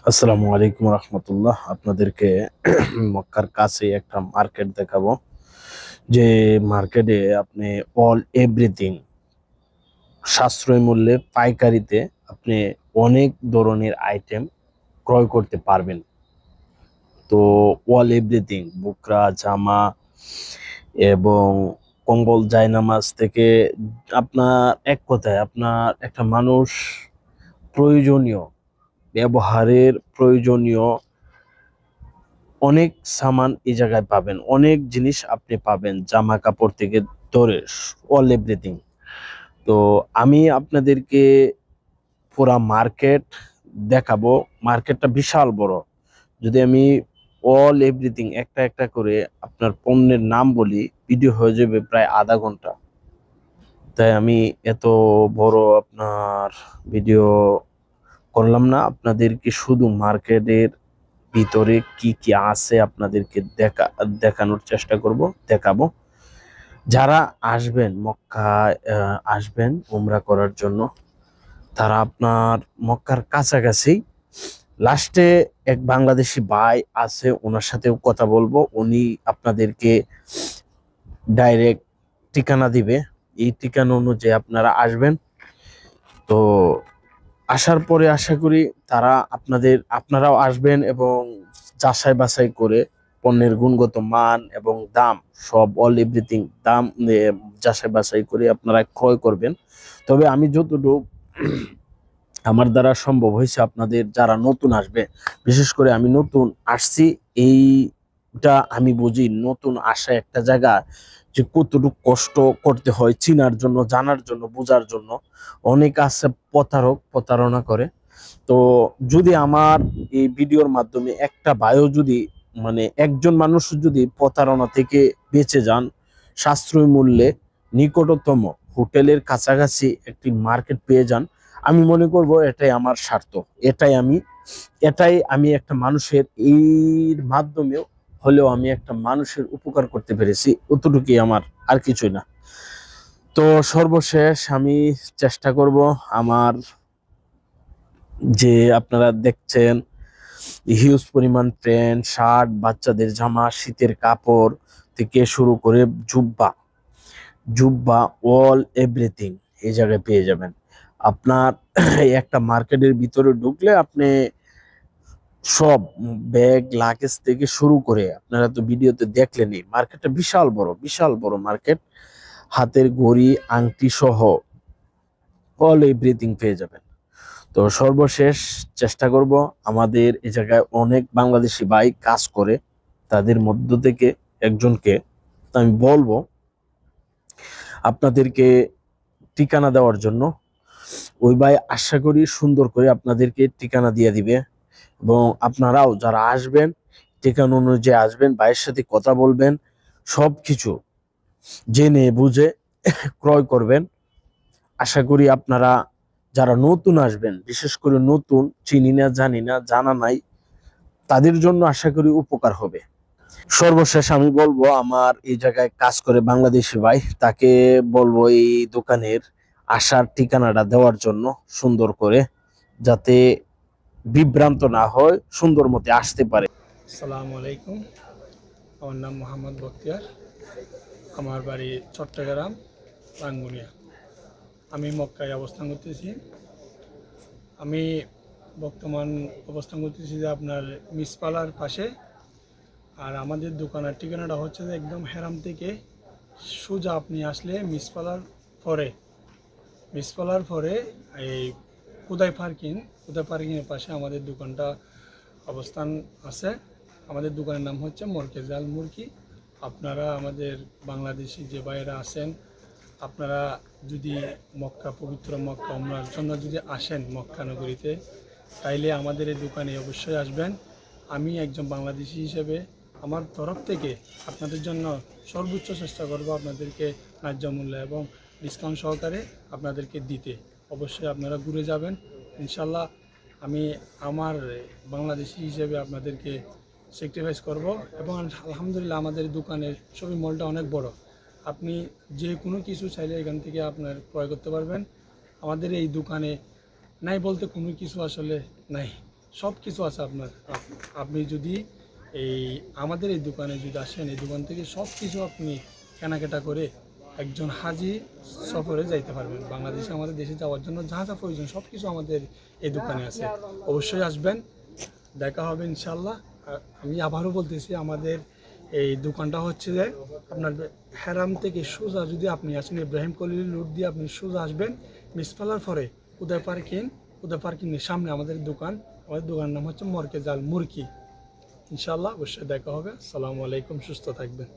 আসসালামু আলাইকুম রহমতুল্লাহ। আপনাদেরকে মক্কার কাছে একটা মার্কেট দেখাবো, যে মার্কেটে আপনি অল এভরিথিং সাশ্রয় মূল্যে পাইকারিতে আপনি অনেক ধরনের আইটেম ক্রয় করতে পারবেন। তো অল এভরিথিং বুকরা, জামা এবং কম্বল, জায়নামাজ থেকে আপনার এক কথায় আপনার একটা মানুষ প্রয়োজনীয় ব্যবহারের প্রয়োজনীয় অনেক সামান এই জায়গায় পাবেন, অনেক জিনিস আপনি পাবেন, জামা কাপড় থেকে ধরে অল এভরিথিং। তো আমি আপনাদেরকে পুরা মার্কেট দেখাবো। মার্কেটটা বিশাল বড়। যদি আমি অল এভরিথিং একটা একটা করে আপনার পণ্যের নাম বলি, ভিডিও হয়ে যাবে প্রায় আধা ঘন্টা। তাই আমি এত বড় আপনার ভিডিও করলাম না, আপনাদেরকে শুধু মার্কেটের ভিতরে কি কি আছে আপনাদেরকে দেখানোর চেষ্টা করব, দেখাবো। যারা আসবেন মক্কায়, আসবেন উমরা করার জন্য, তারা আপনার মক্কার কাছাকাছি লাস্টে এক বাংলাদেশি ভাই আছে, ওনার সাথেও কথা বলবো। উনি আপনাদেরকে ডাইরেক্ট ঠিকানা দিবে। এই ঠিকানা অনুযায়ী আপনারা আসবেন। তো আসার পরে আশা করি আপনারাও আসবেন এবং যাচাই বাছাই করে পণ্যের গুণগত মান এবং দাম, সব অল এভরিথিং দাম যাচাই বাছাই করে আপনারা ক্রয় করবেন। তবে আমি যতটুকু আমার দ্বারা সম্ভব হয়েছে, আপনাদের যারা নতুন আসবে, বিশেষ করে আমি নতুন আসছি, এইটা আমি বুঝি। নতুন আসা একটা জায়গা যে কতটুকু কষ্ট করতে হয় চিনার জন্য, জানার জন্য, বোঝার জন্য। অনেক আছে প্রতারণা করে। তো যদি আমার এই ভিডিওর মাধ্যমে একটা বায়ো যদি, মানে একজন মানুষ যদি প্রতারণা থেকে বেঁচে যান, সাশ্রয় মূল্যে নিকটতম হোটেলের কাছাকাছি একটি মার্কেট পেয়ে যান, আমি মনে করব এটাই আমার স্বার্থ। এটাই আমি একটা মানুষের এর মাধ্যমেও হলেও আমি একটা মানুষের উপকার করতে পেরেছি, অতটুকুই আমার, আর কিছুই না। তো সর্বশেষ আমি চেষ্টা করব আমার, যে আপনারা দেখছেন হিউজ পরিমাণ প্যান্ট, শার্ট, বাচ্চাদের জামা, শীতের কাপড় থেকে শুরু করে জুব্বা জুব্বা অল এভরিথিং এই জায়গায় পেয়ে যাবেন। আপনার একটা মার্কেটের ভিতরে ঢুকলে আপনি সব ব্যাগ লাগেজ থেকে শুরু করে, আপনারা তো ভিডিওতে দেখলেনই, মার্কেটটা বিশাল বড়, বিশাল বড় মার্কেট। হাতের ঘড়ি, আংটি সহ অল এভরিথিং পেয়ে যাবেন। তো সর্বশেষ চেষ্টা করব, আমাদের এই জায়গায় অনেক বাংলাদেশি ভাই কাজ করে, তাদের মধ্য থেকে একজনকে আমি বলবো আপনাদেরকে ঠিকানা দেওয়ার জন্য। ওই ভাই আশা করি সুন্দর করে আপনাদেরকে ঠিকানা দিয়ে দিবে, এবং আপনারাও যারা আসবেন ঠিকানা অনুযায়ী আসবেন, ভাইয়ের সাথে কথা বলবেন, সবকিছু জেনে বুঝে ক্রয় করবেন। আশা করি আপনারা যারা নতুন আসবেন, বিশেষ করে নতুন, চিনি না, জানি না, জানা নাই, তাদের জন্য আশা করি উপকার হবে। সর্বশেষ আমি বলবো, আমার এই জায়গায় কাজ করে বাংলাদেশি ভাই, তাকে বলবো এই দোকানের আসার ঠিকানাটা দেওয়ার জন্য, সুন্দর করে, যাতে বিভ্রান্ত না হয়, সুন্দর মতে আসতে পারে। আসসালামু আলাইকুম। আমার নাম মোহাম্মদ বখতিয়ার। আমার বাড়ি চট্টগ্রাম, রাঙ্গুনিয়া। আমি মক্কায় অবস্থান করতেছি। আমি বর্তমান অবস্থান করতেছি যে আপনার মিসপালার পাশে। আর আমাদের দোকানের ঠিকানাটা হচ্ছে যে একদম হেরাম থেকে সোজা আপনি আসলে মিসপালার পরে এই কোদাই পার্কিংয়ের পাশে আমাদের দোকানটা অবস্থান আছে। আমাদের দোকানের নাম হচ্ছে মরকেজাল মুরগি। আপনারা আমাদের বাংলাদেশি যে ভাইয়েরা আছেন, আপনারা যদি পবিত্র মক্কা উমরার জন্য যদি আসেন মক্কা নগরীতে, তাইলে আমাদের এই দোকানে অবশ্যই আসবেন। আমি একজন বাংলাদেশি হিসেবে আমার তরফ থেকে আপনাদের জন্য সর্বোচ্চ চেষ্টা করব আপনাদেরকে ন্যায্য মূল্য এবং ডিসকাউন্ট সহকারে আপনাদেরকে দিতে। অবশ্যই আপনারা ঘুরে যাবেন ইনশাল্লাহ। আমি আমার বাংলাদেশি হিসেবে আপনাদেরকে স্যাক্রিফাইস করব। এবং আলহামদুলিল্লাহ আমাদের দোকানের শপিং মলটা অনেক বড়। আপনি যে কোনো কিছু চাইলে এখান থেকে আপনার ক্রয় করতে পারবেন। আমাদের এই দোকানে নাই বলতে কোনো কিছু আসলে নাই, সব কিছু আছে আপনার। আপনি যদি এই আমাদের এই দোকানে যদি আসেন, এই দোকান থেকে সব কিছু আপনি কেনাকাটা করে একজন হাজি সফরে যাইতে পারবেন। বাংলাদেশে আমাদের দেশে যাওয়ার জন্য যা যা প্রয়োজন সব কিছু আমাদের এই দোকানে আছে। অবশ্যই আসবেন, দেখা হবে ইনশাল্লাহ। আর আমি আবারও বলতেছি, আমাদের এই দোকানটা হচ্ছে যে আপনার হেরাম থেকে সোজা যদি আপনি আসেন, ইব্রাহিম কলিল রোড দিয়ে আপনি সোজা আসবেন, মিসফালার পরে উদয় পার্কিংয়ের সামনে আমাদের দোকান। আমাদের দোকানের নাম হচ্ছে মরকেজ আল মুরকি। ইনশাল্লাহ অবশ্যই দেখা হবে। আসসালামু আলাইকুম, সুস্থ থাকবেন।